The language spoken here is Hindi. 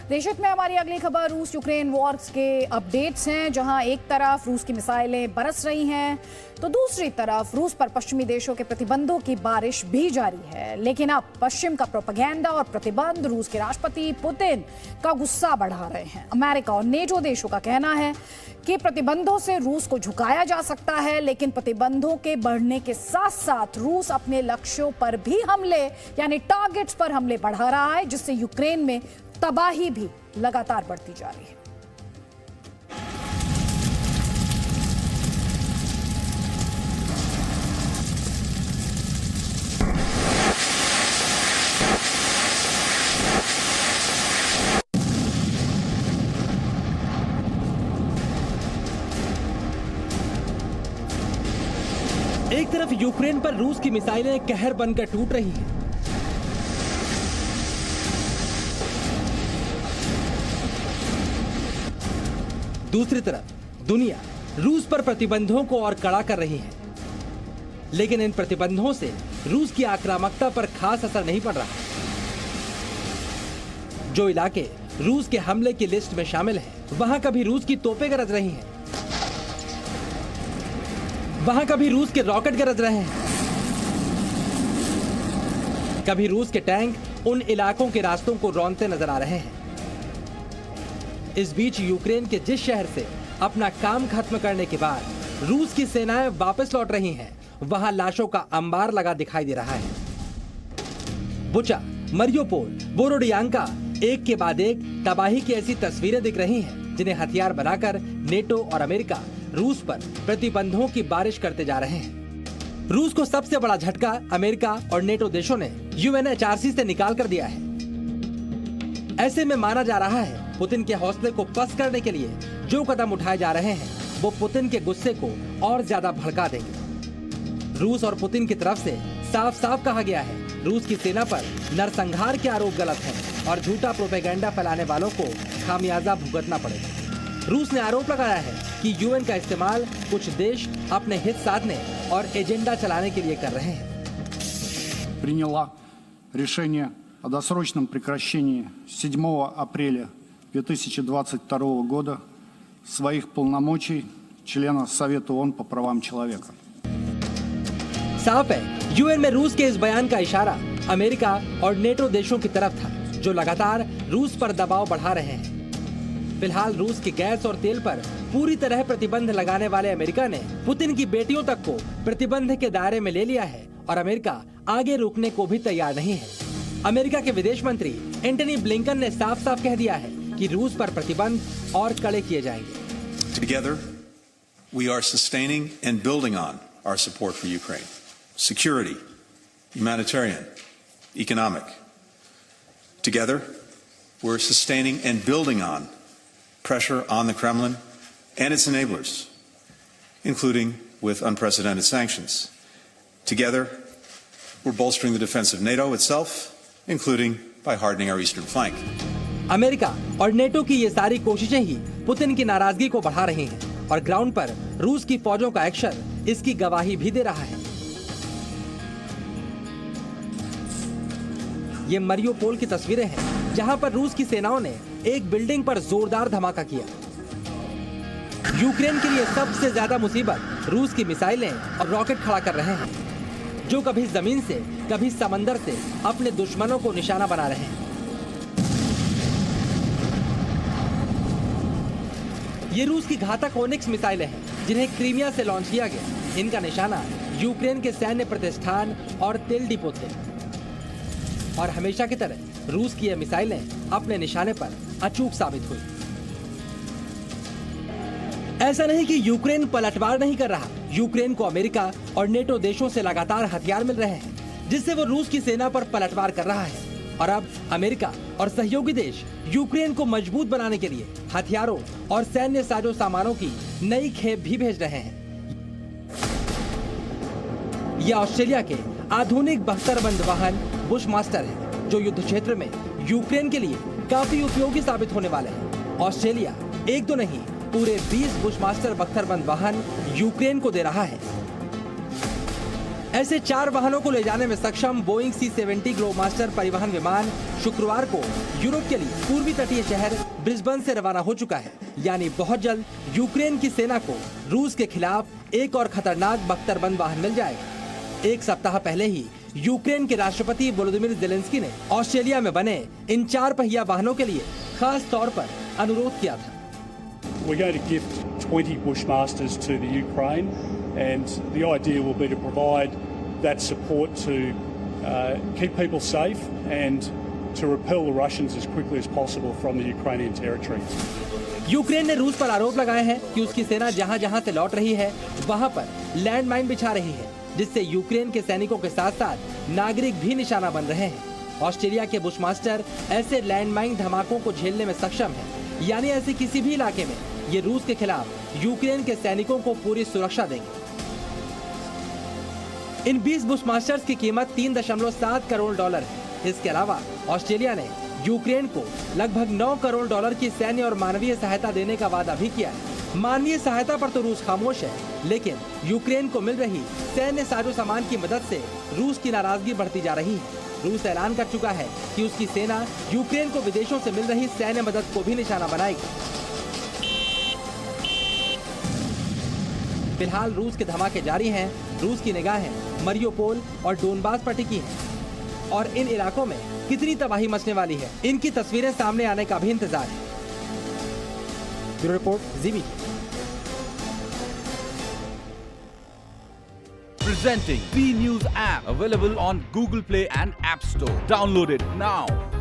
देशहित में हमारी अगली खबर रूस यूक्रेन वॉर के अपडेट्स हैं, जहां एक तरफ रूस की मिसाइलें बरस रही हैं तो दूसरी तरफ रूस पर पश्चिमी देशों के प्रतिबंधों की बारिश भी जारी है। लेकिन अब पश्चिम का प्रोपेगेंडा और प्रतिबंध रूस के राष्ट्रपति पुतिन का गुस्सा बढ़ा रहे हैं। अमेरिका और नेटो देशों का कहना है कि प्रतिबंधों से रूस को झुकाया जा सकता है, लेकिन प्रतिबंधों के बढ़ने के साथ साथ रूस अपने लक्ष्यों पर भी हमले यानी टारगेट्स पर हमले बढ़ा रहा है, जिससे यूक्रेन में तबाही भी लगातार बढ़ती जा रही है। एक तरफ यूक्रेन पर रूस की मिसाइलें कहर बनकर टूट रही हैं, दूसरी तरफ दुनिया रूस पर प्रतिबंधों को और कड़ा कर रही है। लेकिन इन प्रतिबंधों से रूस की आक्रामकता पर खास असर नहीं पड़ रहा। जो इलाके रूस के हमले की लिस्ट में शामिल हैं, वहां कभी रूस की तोपें गरज रही हैं, वहां कभी रूस के रॉकेट गरज रहे हैं, कभी रूस के टैंक उन इलाकों के रास्तों को रौंदते नजर आ रहे हैं। इस बीच यूक्रेन के जिस शहर से अपना काम खत्म करने के बाद रूस की सेनाएं वापस लौट रही हैं, वहां लाशों का अंबार लगा दिखाई दे रहा है। बुचा, मरियोपोल, बोरोडियांका, एक के बाद एक तबाही की ऐसी तस्वीरें दिख रही हैं, जिन्हें हथियार बनाकर नेटो और अमेरिका रूस पर प्रतिबंधों की बारिश करते जा रहे हैं। रूस को सबसे बड़ा झटका अमेरिका और नेटो देशों ने यूएनएचआरसी से निकाल कर दिया है। ऐसे में माना जा रहा है पुतिन के हौसले को पस्त करने के लिए जो कदम उठाए जा रहे हैं, वो पुतिन के गुस्से को और ज्यादा भड़का देंगे। रूस और पुतिन की तरफ से साफ साफ कहा गया है, रूस की सेना पर नरसंहार के आरोप गलत हैं और झूठा प्रोपेगेंडा फैलाने वालों को खामियाजा भुगतना पड़ेगा। रूस ने आरोप लगाया है कि यूएन का इस्तेमाल कुछ देश अपने हित साधने और एजेंडा चलाने के लिए कर रहे हैं। Приняла решение о досрочном прекращении 7 апреля 2022 года своих полномочий члена Совета ООН по правам человека. साफ है, यूएन में रूस के इस बयान का इशारा अमेरिका और नेटो देशों की तरफ था, जो लगातार रूस पर दबाव बढ़ा रहे हैं। फिलहाल रूस के गैस और तेल पर पूरी तरह प्रतिबंध लगाने वाले अमेरिका ने पुतिन की बेटियों तक को प्रतिबंध के दायरे में ले लिया है और अमेरिका आगे रुकने को भी तैयार नहीं है। अमेरिका के विदेश मंत्री एंटनी ब्लिंकन ने साफ साफ कह दिया है कि रूस पर प्रतिबंध और कड़े किए जाएंगे। Together, we are sustaining and building on our support for Ukraine. Security, humanitarian, economic. Together, we're sustaining and building on pressure on the Kremlin and its enablers, including with unprecedented sanctions. Together, we're bolstering the defense of NATO itself, including by hardening our eastern flank. America और नेटो की ये सारी कोशिशें ही पुतिन की नाराजगी को बढ़ा रही हैं और ग्राउंड पर रूस की फौजों का एक्शन इसकी गवाही भी दे रहा है। ये मरियोपोल की तस्वीरें हैं, जहां पर रूस की सेनाओं ने एक बिल्डिंग पर जोरदार धमाका किया। यूक्रेन के लिए सबसे ज्यादा मुसीबत रूस की मिसाइलें और रॉकेट खड़ा कर रहे हैं, जो कभी जमीन से कभी समंदर से अपने दुश्मनों को निशाना बना रहे हैं। ये रूस की घातक ओनिक्स मिसाइलें हैं, जिन्हें क्रीमिया से लॉन्च किया गया। इनका निशाना यूक्रेन के सैन्य प्रतिष्ठान और तेल डिपो थे और हमेशा की तरह रूस की ये मिसाइलें अपने निशाने पर अचूक साबित हुई। ऐसा नहीं कि यूक्रेन पलटवार नहीं कर रहा। यूक्रेन को अमेरिका और नेटो देशों से लगातार हथियार मिल रहे हैं, जिससे वो रूस की सेना पर पलटवार कर रहा है। और अब अमेरिका और सहयोगी देश यूक्रेन को मजबूत बनाने के लिए हथियारों और सैन्य साजो सामानों की नई खेप भी भेज रहे हैं। यह ऑस्ट्रेलिया के आधुनिक बख्तरबंद वाहन बुशमास्टर है, जो युद्ध क्षेत्र में यूक्रेन के लिए काफी उपयोगी साबित होने वाले हैं। ऑस्ट्रेलिया एक तो नहीं, पूरे 20 बुशमास्टर बख्तरबंद वाहन यूक्रेन को दे रहा है। ऐसे 4 वाहनों को ले जाने में सक्षम बोइंग C-70 ग्लोबमास्टर परिवहन विमान शुक्रवार को यूरोप के लिए पूर्वी तटीय शहर ब्रिस्बेन से रवाना हो चुका है। यानी बहुत जल्द यूक्रेन की सेना को रूस के खिलाफ एक और खतरनाक बख्तरबंद वाहन मिल जाएगा। एक सप्ताह पहले ही यूक्रेन के राष्ट्रपति वोलोदिमीर ज़ेलेंस्की ने ऑस्ट्रेलिया में बने इन 4 पहिया वाहनों के लिए खास तौर पर अनुरोध किया था। We're going to gift 20 Bushmasters to the Ukraine, and the idea will be to provide that support to keep people safe and to repel the Russians as quickly as possible from the Ukrainian territory. Ukraine ने रूस पर आरोप लगाए हैं कि उसकी सेना जहां-जहां से लौट रही है वहां पर लैंडमाइन बिछा रही है, जिससे यूक्रेन के सैनिकों के साथ साथ नागरिक भी निशाना बन रहे हैं। ऑस्ट्रेलिया के बुशमास्टर ऐसे लैंडमाइन धमाकों को झेलने में सक्षम है, यानी ऐसे किसी भी इलाके में ये रूस के खिलाफ यूक्रेन के सैनिकों को पूरी सुरक्षा देंगे। इन 20 बुशमास्टर्स की कीमत $3.7 करोड़ है। इसके अलावा ऑस्ट्रेलिया ने यूक्रेन को लगभग $9 करोड़ की सैन्य और मानवीय सहायता देने का वादा भी किया है। मानवीय सहायता पर तो रूस खामोश है, लेकिन यूक्रेन को मिल रही सैन्य साजो सामान की मदद से रूस की नाराजगी बढ़ती जा रही है। रूस ऐलान कर चुका है कि उसकी सेना यूक्रेन को विदेशों से मिल रही सैन्य मदद को भी निशाना बनाएगी। फिलहाल रूस के धमाके जारी हैं। रूस की निगाहें मरियोपोल और डोनबास पर टिकी हैं और इन इलाकों में कितनी तबाही मचने वाली है, इनकी तस्वीरें सामने आने का भी इंतजार है। Bureau report, Zee. Presenting B News app, available on Google Play and App Store. Download it now.